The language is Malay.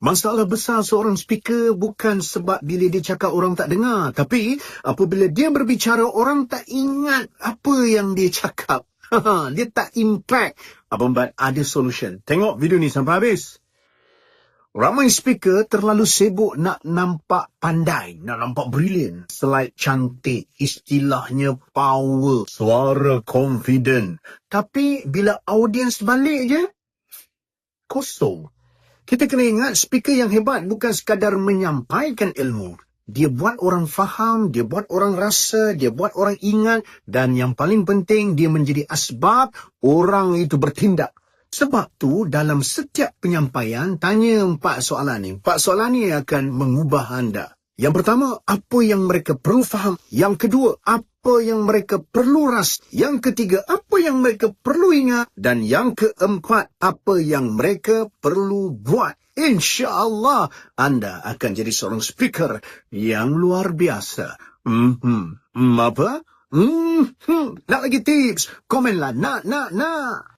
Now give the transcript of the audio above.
Masalah besar seorang speaker bukan sebab bila dia cakap orang tak dengar. Tapi apabila dia berbicara, orang tak ingat apa yang dia cakap. Dia tak impact. Abang Bat ada solution. Tengok video ni sampai habis. Ramai speaker terlalu sibuk nak nampak pandai, nak nampak brilliant. Slide cantik, istilahnya power, suara confident. Tapi bila audiens balik je, kosong. Kita kena ingat speaker yang hebat bukan sekadar menyampaikan ilmu. Dia buat orang faham, dia buat orang rasa, dia buat orang ingat. Dan yang paling penting, dia menjadi asbab orang itu bertindak. Sebab tu dalam setiap penyampaian, tanya 4 soalan ni. 4 soalan ni akan mengubah anda. Yang pertama, apa yang mereka perlu faham. Yang kedua, apa yang mereka perlu rasa. Yang ketiga, apa yang mereka perlu ingat. Dan yang keempat, apa yang mereka perlu buat. InsyaAllah, anda akan jadi seorang speaker yang luar biasa. Apa? Nak lagi tips? Komenlah. Nak.